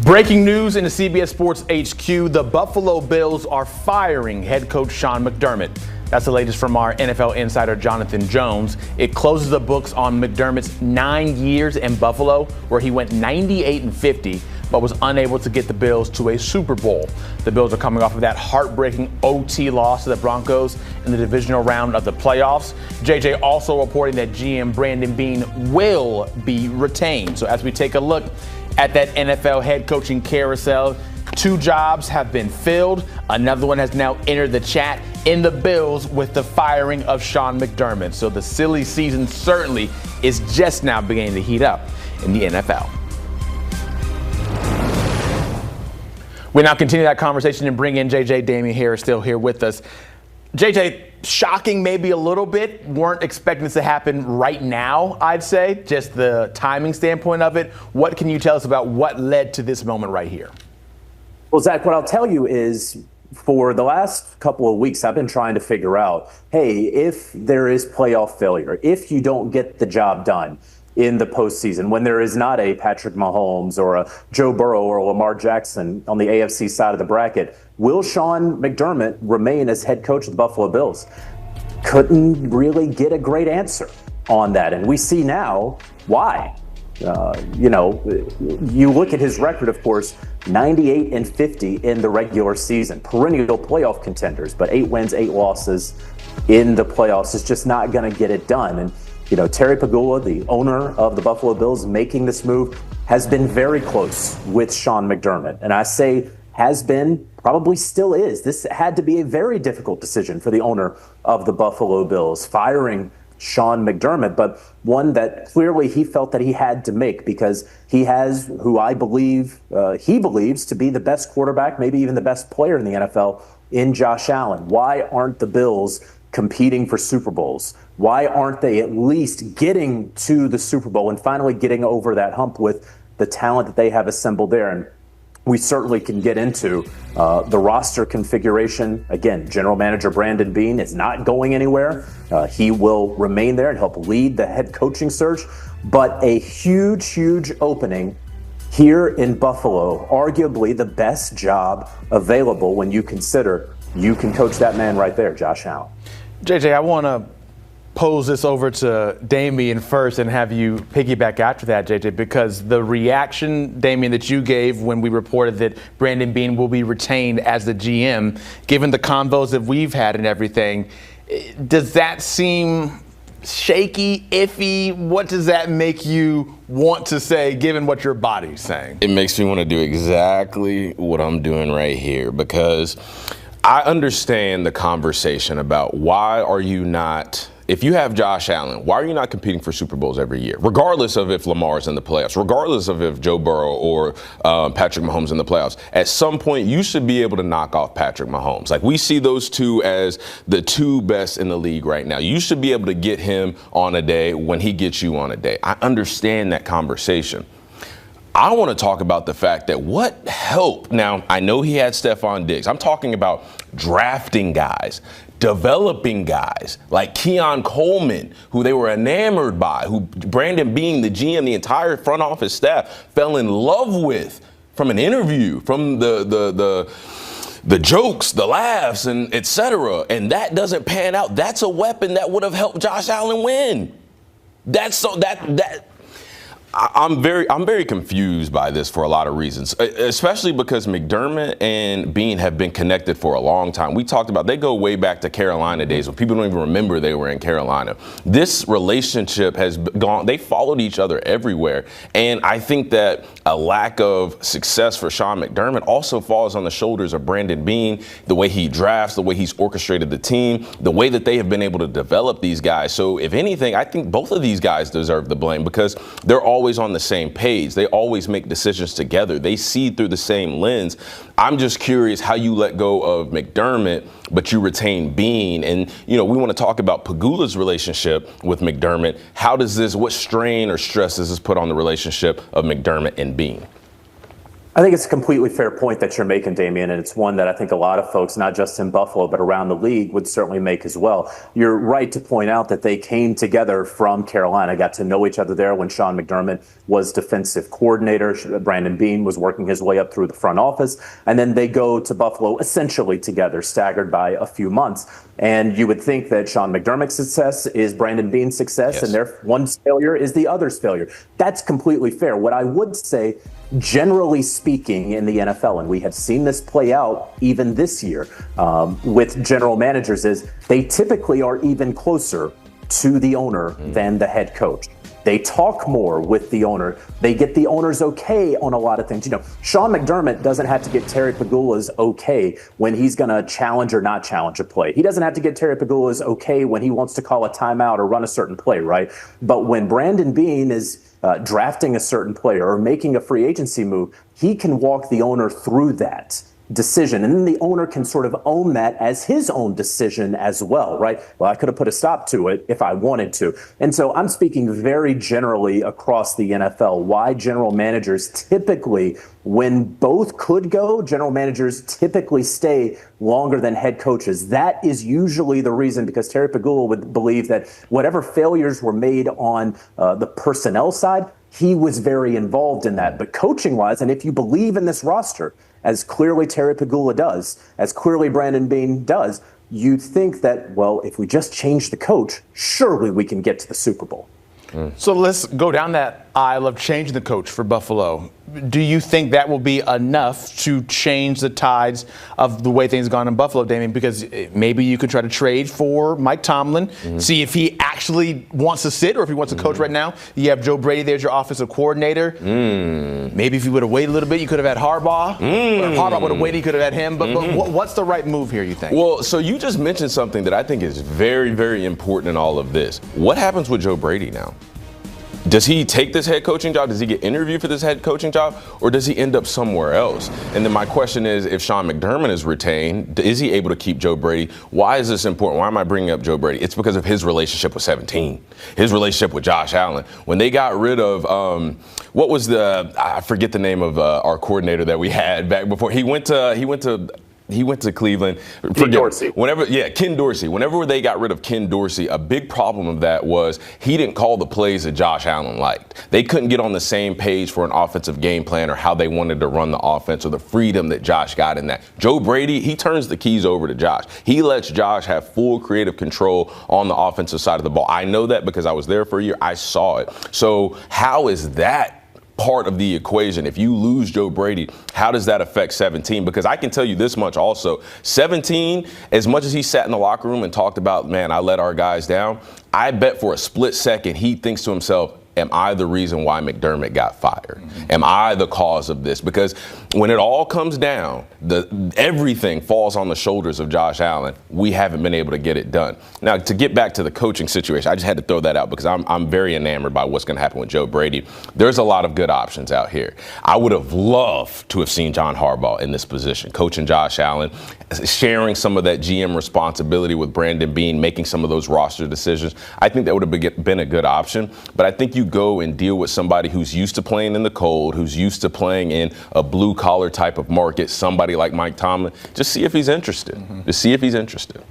Breaking news in the CBS Sports HQ, the Buffalo Bills are firing head coach Sean McDermott. That's the latest from our NFL insider Jonathan Jones. It closes the books on McDermott's 9 years in Buffalo, where he went 98-50, but was unable to get the Bills to a Super Bowl. The Bills are coming off of that heartbreaking OT loss to the Broncos in the divisional round of the playoffs. JJ also reporting that GM Brandon Beane will be retained. So as we take a look at that NFL head coaching carousel, 2 jobs have been filled. Another one has now entered the chat in the Bills with the firing of Sean McDermott. So the silly season certainly is just now beginning to heat up in the NFL. We now continue that conversation and bring in JJ. Damian Harris still here with us. JJ, shocking maybe a little bit. Weren't expecting this to happen right now, I'd say, just the timing standpoint of it. What can you tell us about what led to this moment right here? Well, Zach, what I'll tell you is for the last couple of weeks, I've been trying to figure out, hey, if there is playoff failure, if you don't get the job done in the postseason, when there is not a Patrick Mahomes or a Joe Burrow or a Lamar Jackson on the AFC side of the bracket, will Sean McDermott remain as head coach of the Buffalo Bills? Couldn't really get a great answer on that. And we see now why. You look at his record, of course, 98-50 in the regular season, perennial playoff contenders, but 8 wins, 8 losses in the playoffs is just not going to get it done. And Terry Pegula, the owner of the Buffalo Bills, making this move, has been very close with Sean McDermott. And I say has been, probably still is. This had to be a very difficult decision for the owner of the Buffalo Bills, firing Sean McDermott, but one that clearly he felt that he had to make because he has who I believe he believes to be the best quarterback, maybe even the best player in the NFL in Josh Allen. Why aren't the Bills competing for Super Bowls? Why aren't they at least getting to the Super Bowl and finally getting over that hump with the talent that they have assembled there? And we certainly can get into the roster configuration. Again, general manager Brandon Beane is not going anywhere. He will remain there and help lead the head coaching search. But a huge, huge opening here in Buffalo, arguably the best job available when you consider you can coach that man right there, Josh Allen. JJ, I want to pose this over to Damian first and have you piggyback after that, JJ, because the reaction, Damian, that you gave when we reported that Brandon Beane will be retained as the GM, given the convos that we've had and everything, does that seem shaky, iffy? What does that make you want to say, given what your body's saying? It makes me want to do exactly what I'm doing right here, because I understand the conversation about why are you not, if you have Josh Allen, why are you not competing for Super Bowls every year? Regardless of if Lamar's in the playoffs, regardless of if Joe Burrow or Patrick Mahomes in the playoffs, at some point you should be able to knock off Patrick Mahomes. Like, we see those two as the 2 best in the league right now. You should be able to get him on a day when he gets you on a day. I understand that conversation. I want to talk about the fact that what help. Now, I know he had Stephon Diggs. I'm talking about drafting guys, developing guys like Keon Coleman, who they were enamored by, who Brandon Beane, the GM, the entire front office staff fell in love with from an interview, from the jokes, the laughs, and et cetera. And that doesn't pan out. That's a weapon that would have helped Josh Allen win. I'm very confused by this for a lot of reasons, especially because McDermott and Beane have been connected for a long time. We talked about, they go way back to Carolina days when people don't even remember they were in Carolina. This relationship has gone, they followed each other everywhere. And I think that a lack of success for Sean McDermott also falls on the shoulders of Brandon Beane, the way he drafts, the way he's orchestrated the team, the way that they have been able to develop these guys. So if anything, I think both of these guys deserve the blame because they're always on the same page. They always make decisions together. They see through the same lens. I'm just curious how you let go of McDermott, but you retain Beane. And, we want to talk about Pegula's relationship with McDermott. What strain or stress does this put on the relationship of McDermott and Beane? I think it's a completely fair point that you're making, Damian, and it's one that I think a lot of folks, not just in Buffalo, but around the league, would certainly make as well. You're right to point out that they came together from Carolina, got to know each other there when Sean McDermott was defensive coordinator. Brandon Beane was working his way up through the front office, and then they go to Buffalo essentially together, staggered by a few months. And you would think that Sean McDermott's success is Brandon Beane's success, and their one's failure is the other's failure. That's completely fair. What I would say, generally speaking, in the NFL, and we have seen this play out even this year with general managers, is they typically are even closer to the owner than the head coach. They talk more with the owner. They get the owner's okay on a lot of things. You know, Sean McDermott doesn't have to get Terry Pegula's okay when he's going to challenge or not challenge a play. He doesn't have to get Terry Pegula's okay when he wants to call a timeout or run a certain play, right? But when Brandon Beane is drafting a certain player or making a free agency move, he can walk the owner through that decision. And then the owner can sort of own that as his own decision as well, right? Well, I could have put a stop to it if I wanted to. And so I'm speaking very generally across the NFL, why general managers typically, when both could go, general managers typically stay longer than head coaches. That is usually the reason, because Terry Pegula would believe that whatever failures were made on the personnel side, he was very involved in that. But coaching-wise, and if you believe in this roster, as clearly Terry Pegula does, as clearly Brandon Beane does, you'd think that, well, if we just change the coach, surely we can get to the Super Bowl. So let's go down that aisle of changing the coach for Buffalo. Do you think that will be enough to change the tides of the way things have gone in Buffalo, Damian? Because maybe you could try to trade for Mike Tomlin, see if he actually wants to sit or if he wants to coach right now. You have Joe Brady there as your offensive coordinator. Maybe if you would have waited a little bit, you could have had Harbaugh. Or if Harbaugh would have waited, he could have had him. But what's the right move here, you think? Well, so you just mentioned something that I think is very, very important in all of this. What happens with Joe Brady now? Does he take this head coaching job? Does he get interviewed for this head coaching job? Or does he end up somewhere else? And then my question is, if Sean McDermott is retained, is he able to keep Joe Brady? Why is this important? Why am I bringing up Joe Brady? It's because of his relationship with 17, his relationship with Josh Allen. When they got rid of, what was I forget the name of our coordinator that we had back before. He went to Cleveland. Ken Dorsey. Ken Dorsey. Whenever they got rid of Ken Dorsey, a big problem of that was he didn't call the plays that Josh Allen liked. They couldn't get on the same page for an offensive game plan or how they wanted to run the offense or the freedom that Josh got in that. Joe Brady, he turns the keys over to Josh. He lets Josh have full creative control on the offensive side of the ball. I know that because I was there for a year. I saw it. So how is that part of the equation? If you lose Joe Brady, how does that affect 17? Because I can tell you this much also, 17, as much as he sat in the locker room and talked about, man, I let our guys down, I bet for a split second he thinks to himself, am I the reason why McDermott got fired? Am I the cause of this? Because when it all comes down, everything falls on the shoulders of Josh Allen. We haven't been able to get it done. Now, to get back to the coaching situation, I just had to throw that out because I'm very enamored by what's going to happen with Joe Brady. There's a lot of good options out here. I would have loved to have seen John Harbaugh in this position, coaching Josh Allen, sharing some of that GM responsibility with Brandon Beane, making some of those roster decisions. I think that would have been a good option. But I think you go and deal with somebody who's used to playing in the cold, who's used to playing in a blue-collar type of market, somebody like Mike Tomlin. Just see if he's interested. Just see if he's interested.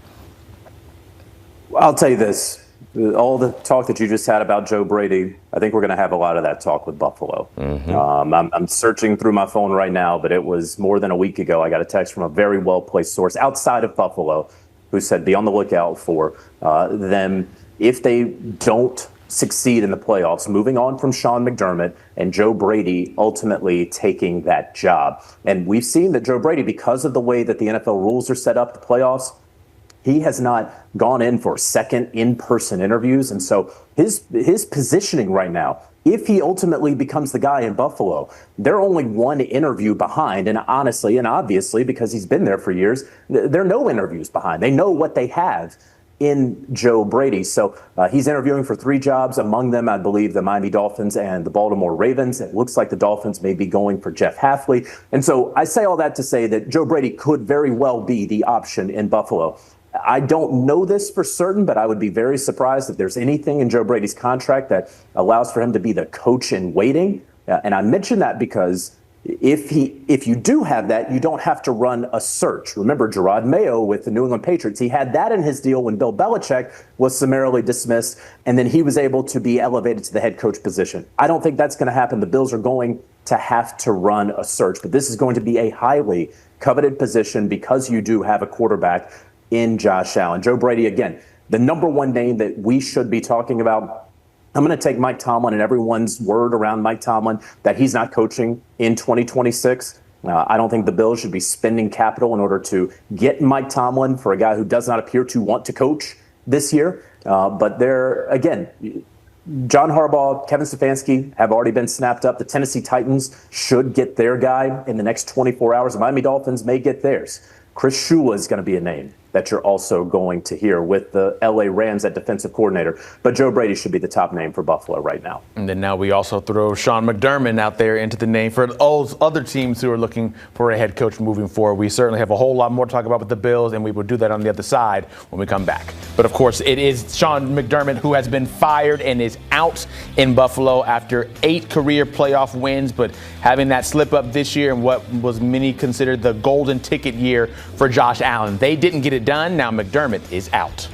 I'll tell you this. All the talk that you just had about Joe Brady, I think we're going to have a lot of that talk with Buffalo. I'm searching through my phone right now, but it was more than a week ago. I got a text from a very well-placed source outside of Buffalo who said be on the lookout for them if they don't succeed in the playoffs, moving on from Sean McDermott and Joe Brady ultimately taking that job. And we've seen that Joe Brady, because of the way that the NFL rules are set up, the playoffs, he has not gone in for second in-person interviews. And so his positioning right now, if he ultimately becomes the guy in Buffalo, they're only one interview behind. And honestly and obviously, because he's been there for years, there are no interviews behind. They know what they have in Joe Brady. So he's interviewing for 3 jobs, among them, I believe, the Miami Dolphins and the Baltimore Ravens. It looks like the Dolphins may be going for Jeff Hafley. And so I say all that to say that Joe Brady could very well be the option in Buffalo. I don't know this for certain, but I would be very surprised if there's anything in Joe Brady's contract that allows for him to be the coach in waiting. And I mention that because if you do have that, you don't have to run a search. Remember Gerard Mayo with the New England Patriots. He had that in his deal when Bill Belichick was summarily dismissed, and then he was able to be elevated to the head coach position. I don't think that's going to happen. The Bills are going to have to run a search, but this is going to be a highly coveted position because you do have a quarterback in Josh Allen. Joe Brady, again, the number one name that we should be talking about. I'm going to take Mike Tomlin and everyone's word around Mike Tomlin that he's not coaching in 2026. I don't think the Bills should be spending capital in order to get Mike Tomlin for a guy who does not appear to want to coach this year. But there, again, John Harbaugh, Kevin Stefanski have already been snapped up. The Tennessee Titans should get their guy in the next 24 hours. The Miami Dolphins may get theirs. Chris Shula is going to be a name that you're also going to hear with the LA Rams at defensive coordinator. But Joe Brady should be the top name for Buffalo right now. And then now we also throw Sean McDermott out there into the name for those other teams who are looking for a head coach moving forward. We certainly have a whole lot more to talk about with the Bills, and we will do that on the other side when we come back. But, of course, it is Sean McDermott who has been fired and is out in Buffalo after 8 career playoff wins, but having that slip up this year in what was many considered the golden ticket year for Josh Allen. They didn't get it done. Now McDermott is out.